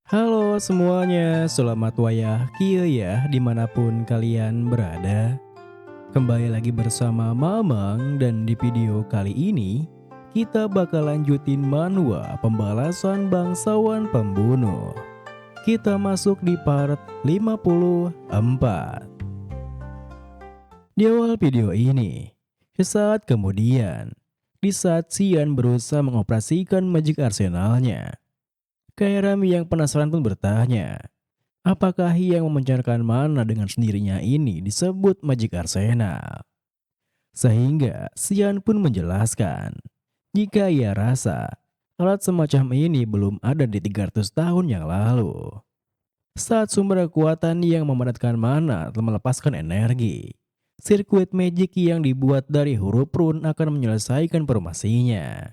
Halo semuanya, selamat wayah kieu ya dimanapun kalian berada. Kembali lagi bersama Mamang dan di video kali ini kita bakal lanjutin manhwa pembalasan bangsawan pembunuh. Kita masuk di part 54. Di awal video ini, sesaat kemudian, di saat Xian berusaha mengoperasikan Magic Arsenalnya, Kairam yang penasaran pun bertanya, apakah yang memancarkan mana dengan sendirinya ini disebut Magic Arsenal? Sehingga Xian pun menjelaskan, jika ia rasa alat semacam ini belum ada di 300 tahun yang lalu. Saat sumber kekuatan yang memadatkan mana telah melepaskan energi, sirkuit magic yang dibuat dari huruf rune akan menyelesaikan formasinya.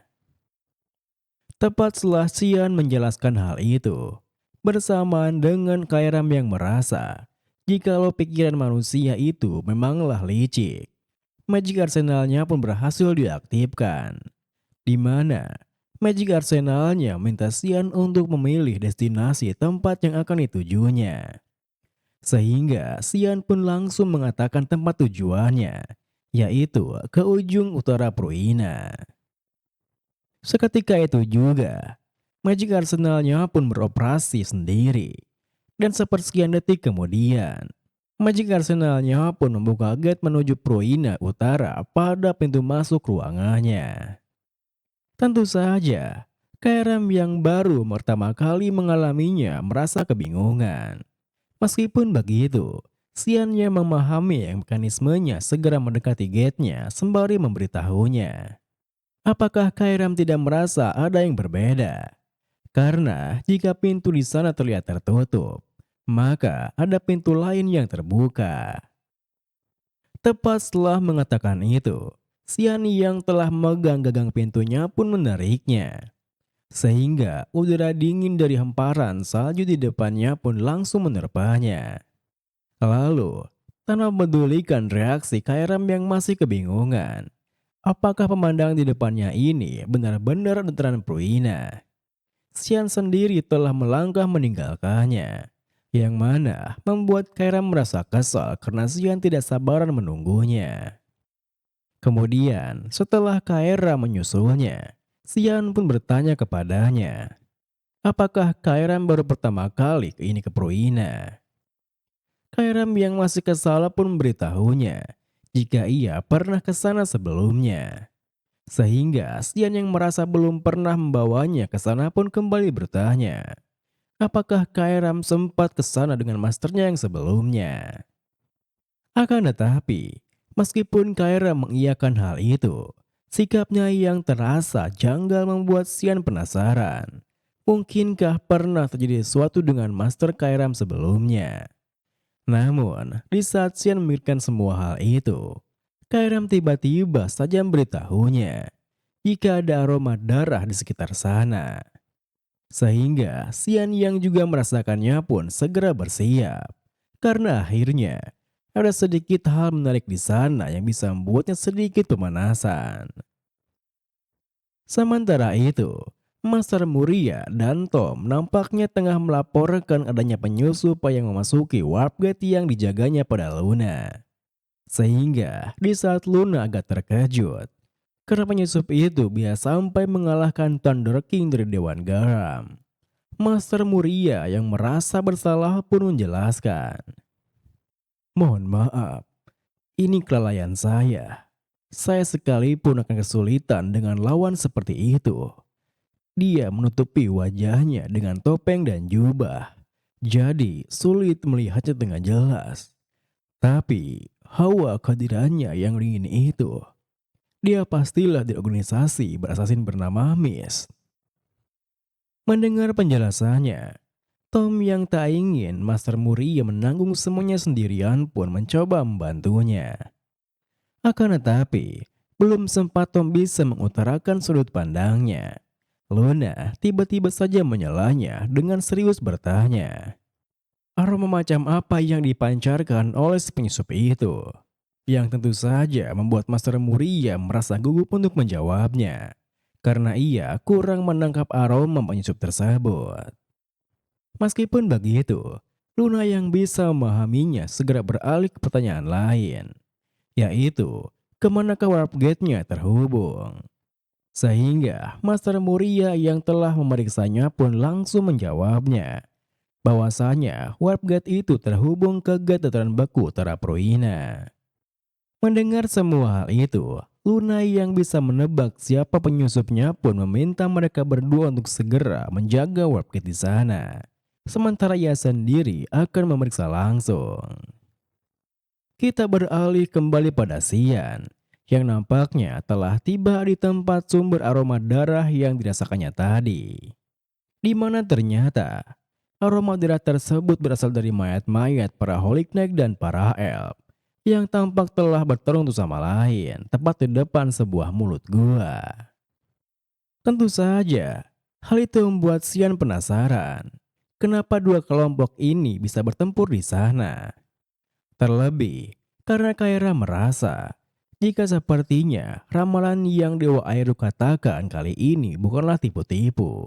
Tepat setelah Xian menjelaskan hal itu, bersamaan dengan Kairam yang merasa jikalau pikiran manusia itu memanglah licik, Magic Arsenalnya pun berhasil diaktifkan, di mana Magic Arsenalnya minta Xian untuk memilih destinasi tempat yang akan ditujunya. Sehingga Xian pun langsung mengatakan tempat tujuannya, yaitu ke ujung utara Pruina. Seketika itu juga, Magic Arsenalnya pun beroperasi sendiri. Dan sepersekian detik kemudian, Magic Arsenalnya pun membuka gate menuju Pruina Utara pada pintu masuk ruangannya. Tentu saja, Kairam yang baru pertama kali mengalaminya merasa kebingungan. Meskipun begitu, Xian yang memahami mekanismenya segera mendekati gate-nya sembari memberitahunya. Apakah Kairam tidak merasa ada yang berbeda? Karena jika pintu di sana terlihat tertutup, maka ada pintu lain yang terbuka. Tepat setelah mengatakan itu, Xian yang telah memegang gagang pintunya pun menariknya. Sehingga udara dingin dari hamparan salju di depannya pun langsung menerpanya. Lalu, tanpa memedulikan reaksi Kairam yang masih kebingungan, apakah pemandangan di depannya ini benar-benar dataran Pruina? Xian sendiri telah melangkah meninggalkannya, yang mana membuat Kairam merasa kesal karena Xian tidak sabaran menunggunya. Kemudian, setelah Kairam menyusulnya, Xian pun bertanya kepadanya, apakah Kairam baru pertama kali ke Pruina? Kairam yang masih kesal pun memberitahunya jika ia pernah ke sana sebelumnya. Sehingga Xian yang merasa belum pernah membawanya ke sana pun kembali bertanya, apakah Kairam sempat ke sana dengan masternya yang sebelumnya? Akan tetapi, meskipun Kairam mengiyakan hal itu, sikapnya yang terasa janggal membuat Xian penasaran. Mungkinkah pernah terjadi sesuatu dengan master Kairam sebelumnya? Namun, di saat Xian memikirkan semua hal itu, Kairam tiba-tiba saja memberitahunya jika ada aroma darah di sekitar sana. Sehingga Xian yang juga merasakannya pun segera bersiap. Karena akhirnya ada sedikit hal menarik di sana yang bisa membuatnya sedikit pemanasan. Sementara itu, Master Muria dan Tom nampaknya tengah melaporkan adanya penyusup yang memasuki warp gate yang dijaganya pada Luna. Sehingga di saat Luna agak terkejut, karena penyusup itu bisa sampai mengalahkan Thunder King dari Dewan Garam. Master Muria yang merasa bersalah pun menjelaskan, mohon maaf, ini kelalaian saya. Saya sekalipun akan kesulitan dengan lawan seperti itu. Dia menutupi wajahnya dengan topeng dan jubah. Jadi sulit melihatnya dengan jelas. Tapi hawa kehadirannya yang dingin itu, dia pastilah di organisasi berasasin bernama Mist. Mendengar penjelasannya, Tom yang tak ingin Master Muria menanggung semuanya sendirian pun mencoba membantunya. Akan tetapi, belum sempat Tom bisa mengutarakan sudut pandangnya. Luna tiba-tiba saja menyalahnya dengan serius bertanya, aroma macam apa yang dipancarkan oleh si penyusup itu? Yang tentu saja membuat Master Muria merasa gugup untuk menjawabnya, karena ia kurang menangkap aroma penyusup tersebut. Meskipun begitu, Luna yang bisa memahaminya segera beralih ke pertanyaan lain, yaitu kemanakah warp gate-nya terhubung. Sehingga Master Muria yang telah memeriksanya pun langsung menjawabnya bahwasanya warp gate itu terhubung ke gate dataran beku Terra Pruina. Mendengar semua hal itu, Luna yang bisa menebak siapa penyusupnya pun meminta mereka berdua untuk segera menjaga warp gate di sana. Sementara ia sendiri akan memeriksa langsung. Kita beralih kembali pada Xian, yang nampaknya telah tiba di tempat sumber aroma darah yang dirasakannya tadi. Di mana ternyata aroma darah tersebut berasal dari mayat-mayat para Holy Knight dan para elf yang tampak telah bertarung satu sama lain tepat di depan sebuah mulut gua. Tentu saja, hal itu membuat Xian penasaran. Kenapa dua kelompok ini bisa bertempur di sana? Terlebih, karena Kaira merasa jika sepertinya ramalan yang Dewa Air katakan kali ini bukanlah tipu-tipu.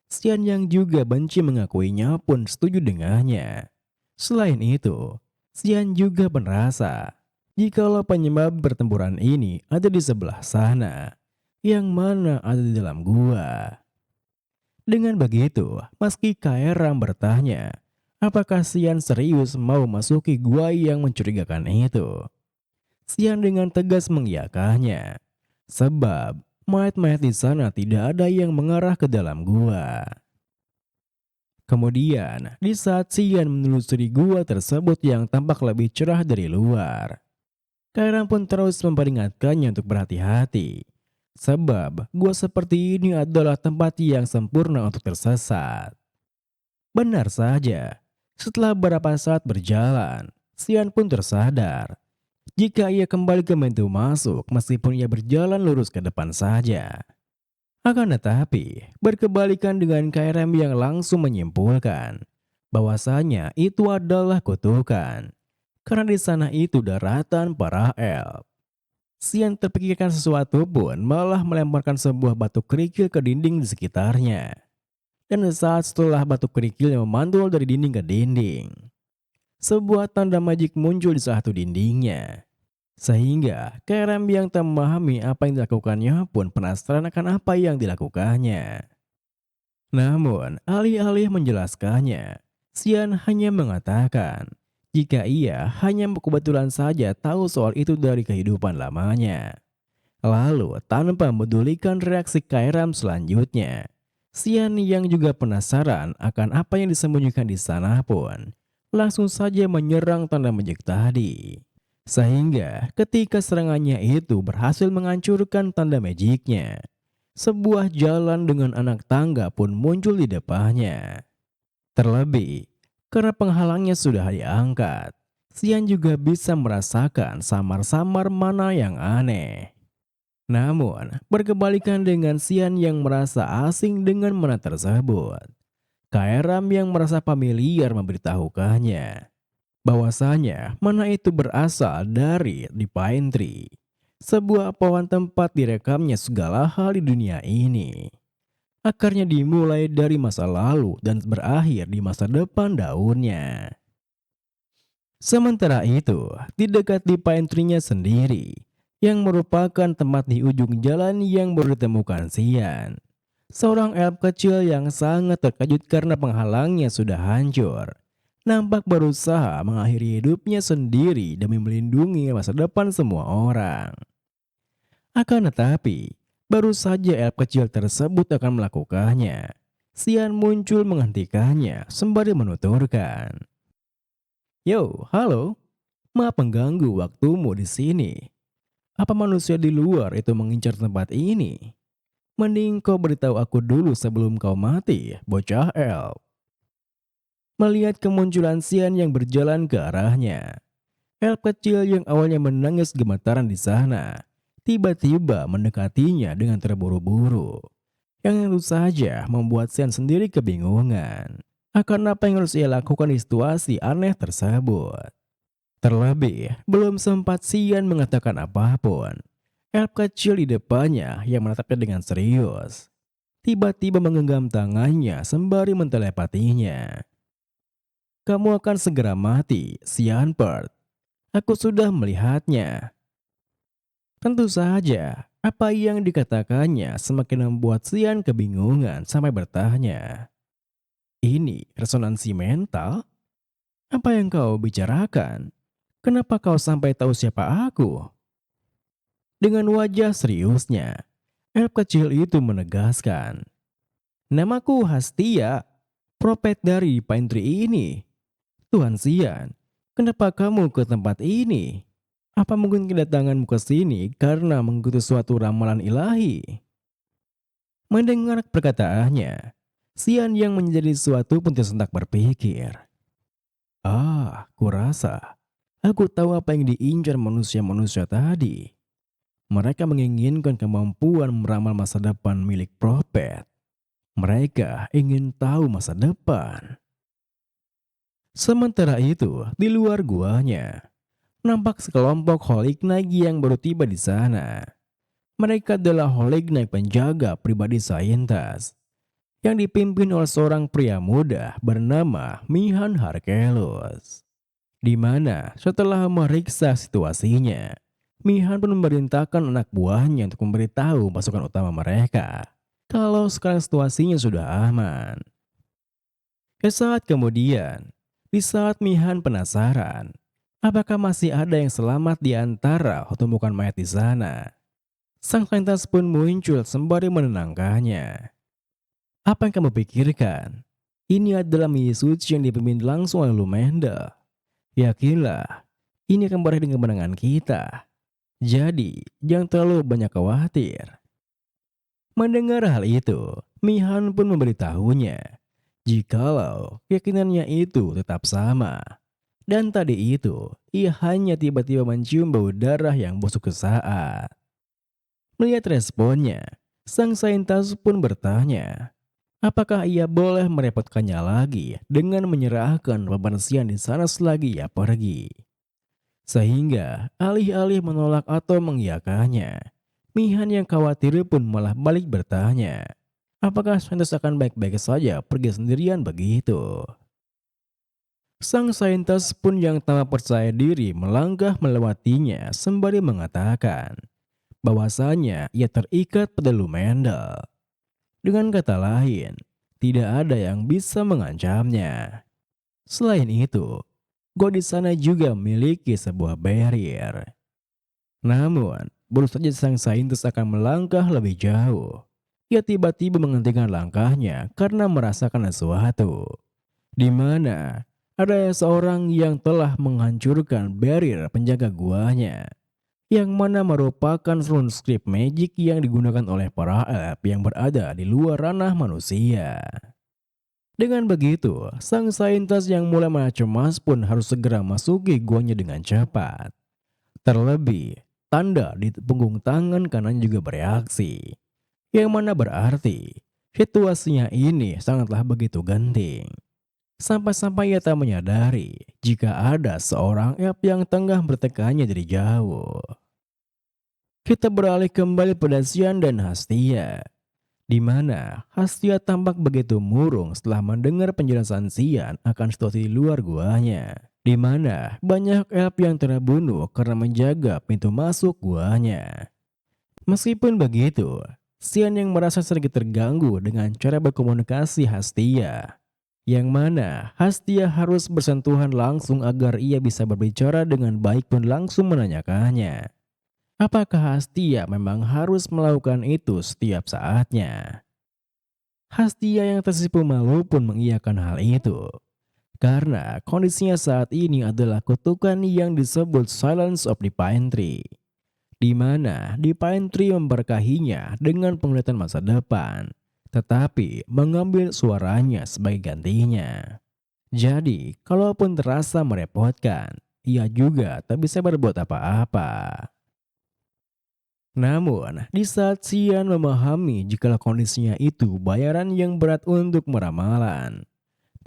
Xian yang juga benci mengakuinya pun setuju dengannya. Selain itu, Xian juga merasa jikalau penyebab pertempuran ini ada di sebelah sana, yang mana ada di dalam gua. Dengan begitu, meski Kaeram bertanya, apakah Xian serius mau masuki gua yang mencurigakan itu? Xian dengan tegas mengiyakannya, sebab mayat-mayat di sana tidak ada yang mengarah ke dalam gua. Kemudian, di saat Xian menelusuri gua tersebut yang tampak lebih cerah dari luar, Kairan pun terus memperingatkannya untuk berhati-hati. Sebab gua seperti ini adalah tempat yang sempurna untuk tersesat. Benar saja, setelah beberapa saat berjalan, Xian pun tersadar jika ia kembali ke pintu masuk meskipun ia berjalan lurus ke depan saja. Akan tetapi, berkebalikan dengan KRM yang langsung menyimpulkan bahwasanya itu adalah kutukan. Karena di sana itu daratan para elf. Xian terpikirkan sesuatu pun malah melemparkan sebuah batu kerikil ke dinding di sekitarnya. Dan saat setelah batu kerikil yang memantul dari dinding ke dinding, sebuah tanda magik muncul di satu dindingnya. Sehingga Kerem yang tak memahami apa yang dilakukannya pun penasaran akan apa yang dilakukannya. Namun, alih-alih menjelaskannya, Xian hanya mengatakan jika ia hanya kebetulan saja tahu soal itu dari kehidupan lamanya. Lalu, tanpa memedulikan reaksi Kairam selanjutnya, Xian yang juga penasaran akan apa yang disembunyikan di sana pun langsung saja menyerang tanda magik tadi. Sehingga ketika serangannya itu berhasil menghancurkan tanda magiknya, sebuah jalan dengan anak tangga pun muncul di depannya. Terlebih, karena penghalangnya sudah diangkat, Xian juga bisa merasakan samar-samar mana yang aneh. Namun, berkebalikan dengan Xian yang merasa asing dengan mana tersebut, Kaeram yang merasa familiar memberitahukannya bahwasanya mana itu berasal dari The Pine Tree, sebuah pohon tempat direkamnya segala hal di dunia ini. Akarnya dimulai dari masa lalu dan berakhir di masa depan daunnya. Sementara itu, di dekat di Pine Tree-nya sendiri, yang merupakan tempat di ujung jalan yang baru ditemukan Xian, seorang elf kecil yang sangat terkejut karena penghalangnya sudah hancur, nampak berusaha mengakhiri hidupnya sendiri demi melindungi masa depan semua orang. Akan tetapi, baru saja elf kecil tersebut akan melakukannya, Xian muncul menghentikannya sembari menuturkan, "Yo, halo, maaf mengganggu waktumu di sini. Apa manusia di luar itu mengincar tempat ini? Mending kau beritahu aku dulu sebelum kau mati, bocah elf." Melihat kemunculan Xian yang berjalan ke arahnya, elf kecil yang awalnya menangis gemetaran di sana, tiba-tiba mendekatinya dengan terburu-buru. Yang tentu saja membuat Xian sendiri kebingungan akan apa yang harus ia lakukan di situasi aneh tersebut. Terlebih, belum sempat Xian mengatakan apapun, elf kecil di depannya yang menatapnya dengan serius tiba-tiba menggenggam tangannya sembari mentelepatinya. Kamu akan segera mati, Sianpert. Aku sudah melihatnya. Tentu saja, apa yang dikatakannya semakin membuat Sian kebingungan sampai bertanya. Ini resonansi mental? Apa yang kau bicarakan? Kenapa kau sampai tahu siapa aku? Dengan wajah seriusnya, elf kecil itu menegaskan. Namaku Hastia, propet dari Pine Tree ini. Tuan Sian, kenapa kamu ke tempat ini? Apa mungkin kedatanganmu ke sini karena mengikuti suatu ramalan ilahi? Mendengar perkataannya, Sian yang menjadi suatu pun tersentak berpikir. Kurasa aku tahu apa yang diincar manusia-manusia tadi. Mereka menginginkan kemampuan meramal masa depan milik prophet. Mereka ingin tahu masa depan. Sementara itu, di luar guanya, nampak sekelompok Holy Knight yang baru tiba di sana. Mereka adalah Holy Knight penjaga pribadi Saintas yang dipimpin oleh seorang pria muda bernama Mihan Harkelus. Di mana setelah memeriksa situasinya, Mihan pun memerintahkan anak buahnya untuk memberitahu pasukan utama mereka kalau sekarang situasinya sudah aman. Sesaat kemudian, di saat Mihan penasaran, apakah masih ada yang selamat di antara tumpukan mayat di sana, sang saintas pun muncul sembari menenangkannya. Apa yang kamu pikirkan? Ini adalah misi suci yang dipimpin langsung oleh Lumenda. Yakinlah, ini akan berakhir dengan kemenangan kita. Jadi, jangan terlalu banyak khawatir. Mendengar hal itu, Mihan pun memberitahunya jikalau keyakinannya itu tetap sama. Dan tadi itu, ia hanya tiba-tiba mencium bau darah yang busuk sesaat. Melihat responnya, sang saintas pun bertanya, apakah ia boleh merepotkannya lagi dengan menyerahkan pembersihan di sana selagi ia pergi. Sehingga alih-alih menolak atau mengiyakannya, Mihan yang khawatir pun malah balik bertanya, apakah saintas akan baik-baik saja pergi sendirian begitu? Sang saintas pun yang tak percaya diri melangkah melewatinya sembari mengatakan bahwasanya ia terikat pada Lumendal. Dengan kata lain, tidak ada yang bisa mengancamnya. Selain itu, gua di sana juga memiliki sebuah barrier. Namun, baru saja sang saintis akan melangkah lebih jauh. Ia tiba-tiba menghentikan langkahnya karena merasakan sesuatu. Di mana ada seorang yang telah menghancurkan barrier penjaga guanya. Yang mana merupakan rune script magic yang digunakan oleh para elf yang berada di luar ranah manusia. Dengan begitu, sang saintis yang mulai merasa cemas pun harus segera masuki guanya dengan cepat. Terlebih, tanda di punggung tangan kanan juga bereaksi. Yang mana berarti, situasinya ini sangatlah begitu genting. Sampai-sampai ia tak menyadari jika ada seorang elf yang tengah bertekannya dari jauh. Kita beralih kembali pada Sian dan Hastia, di mana Hastia tampak begitu murung setelah mendengar penjelasan Sian akan situasi di luar guanya, di mana banyak elf yang terbunuh karena menjaga pintu masuk guanya. Meskipun begitu, Sian yang merasa sedikit terganggu dengan cara berkomunikasi Hastia, yang mana Hastia harus bersentuhan langsung agar ia bisa berbicara dengan baik pun langsung menanyakannya. Apakah Hastia memang harus melakukan itu setiap saatnya? Hastia yang tersipu malu pun mengiyakan hal itu. Karena kondisinya saat ini adalah kutukan yang disebut Silence of the Pine Tree. Di mana The Pine Tree memberkahinya dengan penglihatan masa depan, tetapi mengambil suaranya sebagai gantinya. Jadi, kalaupun terasa merepotkan, ia juga tak bisa berbuat apa-apa. Namun, di saat Sian memahami jikalau kondisinya itu bayaran yang berat untuk meramalan,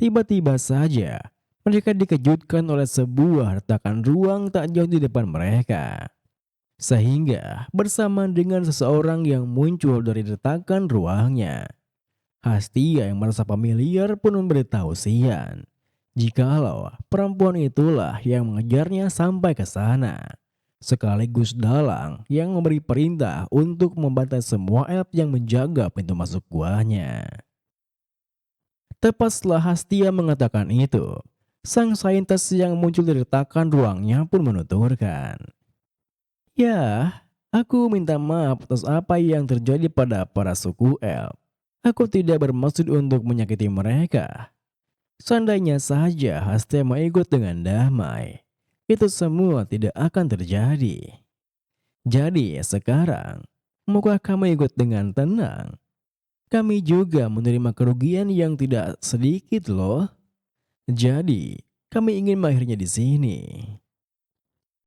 tiba-tiba saja mereka dikejutkan oleh sebuah retakan ruang tak jauh di depan mereka. Sehingga bersama dengan seseorang yang muncul dari retakan ruangnya, Hastia yang merasa familiar pun memberitahu Sian jikalau perempuan itulah yang mengejarnya sampai ke sana. Sekaligus dalang yang memberi perintah untuk membantai semua elf yang menjaga pintu masuk guanya. Tepat setelah Hastia mengatakan itu, sang saintis yang muncul dari retakan ruangnya pun menuturkan, "Ya, aku minta maaf atas apa yang terjadi pada para suku elf. Aku tidak bermaksud untuk menyakiti mereka. Seandainya saja Hastia mau ikut dengan damai, itu semua tidak akan terjadi. Jadi sekarang, maukah kamu ikut dengan tenang? Kami juga menerima kerugian yang tidak sedikit loh. Jadi, kami ingin mengakhirinya di sini."